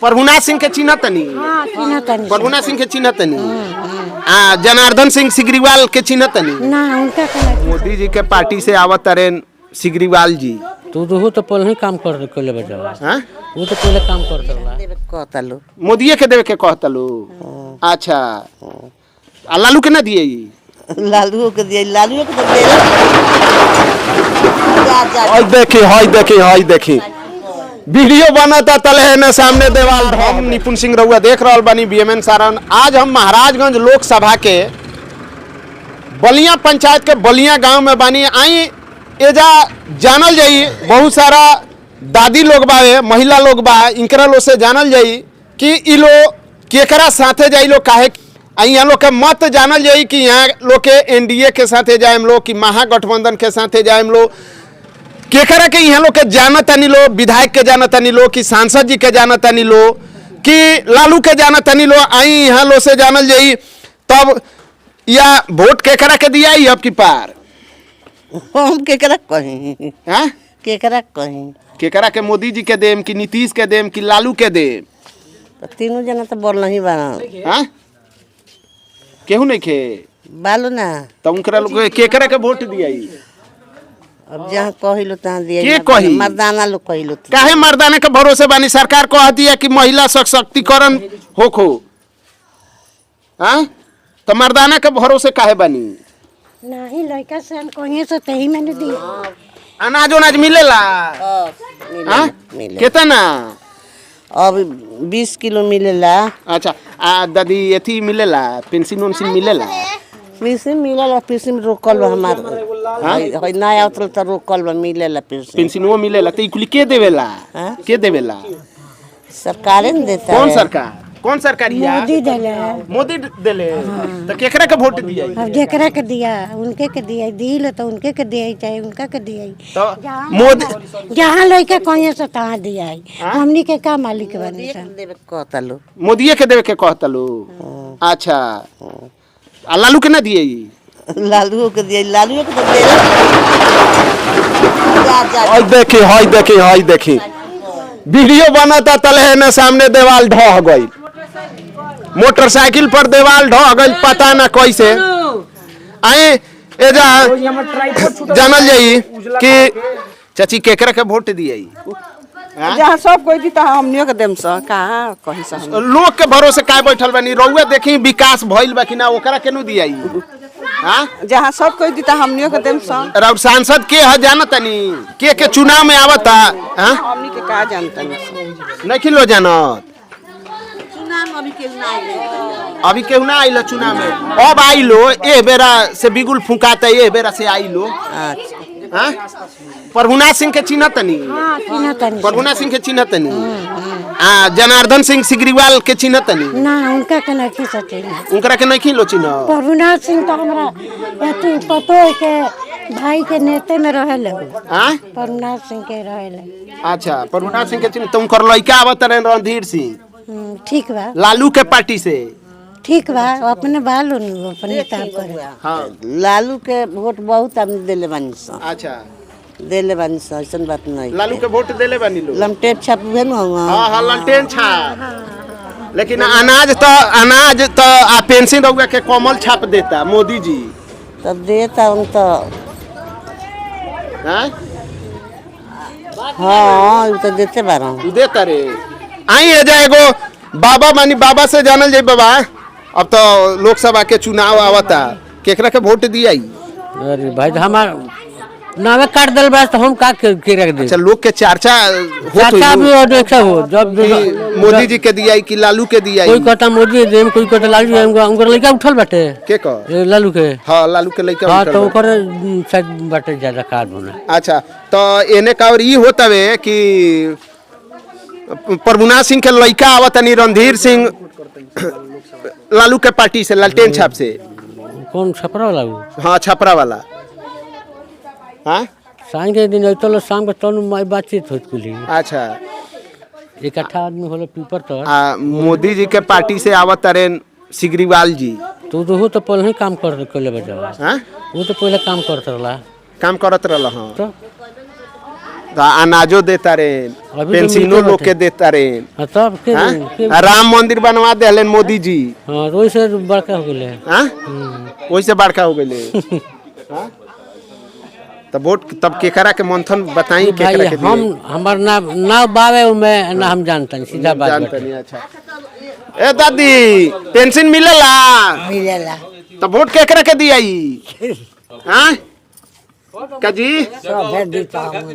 प्रभुनाथ सिंह के चिन्ह तनी प्रभुनाथ सिंह के चिन्ह तनी जनार्दन सिंह सिग्रीवाल के चिन्ह तनी ना उनका मोदी जी के पार्टी से आवत तरेन सिग्रीवाल जी तो पहले ही काम कर ले बजा हां वो तो पहले काम कर कहतलो मोदी के देवे के कहतलो अच्छा आ लालू के ना दिए लालू के दिए लालू के दे हाय देखी वीडियो बनाता तले में सामने देवाल हम निपुण सिंह रउआ देख रहल बानी बीएमएन सारण। आज हम महाराजगंज लोकसभा के बलिया पंचायत के बलिया गांव में बानी। आई एजा जानल जाई बहुत सारा दादी लोग बा महिला लोग बा इनकरा लोग से जानल जाई कि इ लोग केकरा साथे जाई लोग काहे यहाँ लोग के मत जानल जाई कि यहाँ लोग के एनडीए के साथे जाए लोग कि महागठबंधन के साथे जाए लोग केकरा के यहाँ लोग के जानतानी लो विधायक के जानतानी लो कि सांसद जी के जानतानी लो कि लालू के जानतानी लो। आई यहाँ लोग से जानल जाई तब या वोट केकरा के दिया अब की पार हम केकरा कहीं हैं केकरा के मोदी जी के देम कि नीतीश के देम कि लालू के देम तो तीनों जना तो बोल नहीं बना हैं केहू नहीं खे बालू ना तो उनकरा लोग केकरा के वोट दिया अब जहाँ कहिलो तहाँ दिया के कही मर्दाना लोग कहिलो काहे मर्दाना के भरोसे बानी सरकार कह दिया कि महिला सशक्तिकरण होखो हाँ तो मर्दाना के भरोसे काहे बानी नहीं लड़का से हम कहीं से तही मैंने दिया अनाज उनाज मिलेला हाँ कितना अब 20 किलो मिलेला। अच्छा दादी एथी मिलेला पेंशन उन्सिन मिलेला पेंशन मिलेला पेंशन रोकल बा हमार होय नया उतरल त रोकल बा मिलेला पेंशन वो मिलेला त इकुली के देवेला के देवेला सरकारे न देता कौन सरकार कौन सरकारी मोदी देले तो केकरा के वोट दिया अब जेकरा के दिया उनके के दिया दिल तो उनके के दिया चाहे उनका के दिया तो मोदी जहाँ लड़के कहीं से तहाँ दिया हमनी के का मालिक बनी कहतलो मोदी के देवे के कहतलो अच्छा आ लालू के ना दिए लालू के दिए लालू के दे हाय देखी वीडियो बनाता तले में सामने देवाल ढह गई मोटरसाइकिल पर देवाल ढह गई पता ना कैसे। आए एजा जानल जाई कि चाची केकरा के वोट दिए जहाँ सब कोई दी हमनियो के देम स कहां कहि स लोग के भरोसे काय बैठल बानी रउआ देखी विकास भइल बा कि ना ओकरा केनु दियाई हां जहाँ सब कोई दी हमनियो के देम स राउर सांसद के ह जानतनी के चुनाव में आवता हां हमनी के का जानतनी नहीं लो जानत चुनाव अभी केहू ना आइलो चुनाव में अब आइलो ए बेरा से बिगुल फुकाता ए बेरा से आइलो अच्छा हां प्रभुनाथ सिंह के चिन्ह तनी प्रभुनाथ सिंह के चिन्ह तनी जनार्दन सिंह सिग्रीवाल के चिन्ह तनी ना उनका के नहीं सचे उनकरा के नहीं लो चिन्ह प्रभुनाथ सिंह तो हमरा एती पतो के भाई के नेते में रहेले हां प्रभुनाथ सिंह के रहेले। अच्छा प्रभुनाथ सिंह के चिन्ह तो उनकर लड़का आवत रहे रणधीर सिंह ठीक बा लालू के पार्टी से ठीक बा अपने बालू अपने काम करे हां लालू के वोट बहुत आदमी देले बानी स अच्छा देले बानी स ऐसन बात नहीं लालू के वोट देले बानी लो लमटेन छाप भेन हां ललटेन छाप लेकिन अनाज तो आ पेंशन रउआ के कमल छाप देता मोदी जी तब देता उन तो हां हां तो देते बारा देता रे। आई एजा एगो बाबा मानी बाबा से जानल जाई बाबा अब तो लोकसभा के चुनाव आवता केकरा के वोट दियाई अरे भाई हमार नावे काट दल बस तो हम का के रख दे। अच्छा लोग के चर्चा चाचा भी और देखा हो जब मोदी जी के दियाई कि लालू के दियाई कोई कहता मोदी देम कोई कहता लालू देम उनकर लड़का उठल बाटे के कह लालू के हां लालू के लड़का हां तो ओकर शायद बाटे ज्यादा कार्ड होना। अच्छा तो एने का और ई होतवे कि प्रभुनाथ सिंह के लड़का आवतनी रणधीर सिंह लालू के पार्टी से ललटेन छाप से कौन छपरा वाला हाँ छपरा वाला हाँ सांझ के दिन तो शाम के तन माई बातचीत होत कुली। अच्छा इकट्ठा आदमी होले पीपर तो मोदी जी के पार्टी से आवत रेन सिग्रीवाल जी तो पहले ही काम कर ले बजा हां वो तो पहले काम करत रहला काम करत रहला हां तो तो अनाजो देता रे, अभी तो पेंशनो मिलते लोग के देता रे। हाँ, तब के हाँ? राम मंदिर बनवा दे मोदी जी। हाँ, तो वैसे बड़का हो गए। हाँ? वैसे बड़का हो गए। हाँ? तब वोट तब केकरा के मंथन बताई भाई केकरा के हम हमार ना बावे में ना हम जानते नहीं, सीधा बात जानते बाटे। नहीं। अच्छा ए दादी पेंशन मिलेला? मिलेला तब वोट केकरा के दियाई? हाँ का जी सबे दीता हम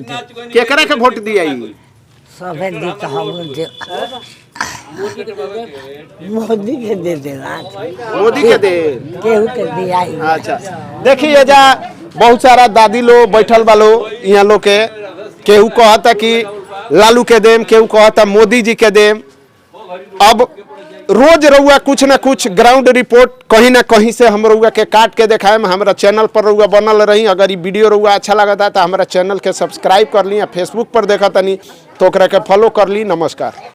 केकरा के वोट दियाई? सबे दीता हम मोदी के दे देना मोदी के दे। केहू के दिया अच्छा देखिए जा बहुत सारा दादी लोग बैठल बालो यहाँ लोग के, केहू कहता कि लालू के देम, केहू कहता मोदी जी के देम। अब रोज रउआ कुछ ना कुछ ग्राउंड रिपोर्ट कहीं ना कहीं से हम रउआ के काट के दिखाए। हमारा चैनल पर रउआ बनल रही। अगर ये वीडियो रउआ अच्छा लगता तो हमारा चैनल के सब्सक्राइब कर ली। फेसबुक पर देखा तनी तो ओकरा के फॉलो कर ली। नमस्कार।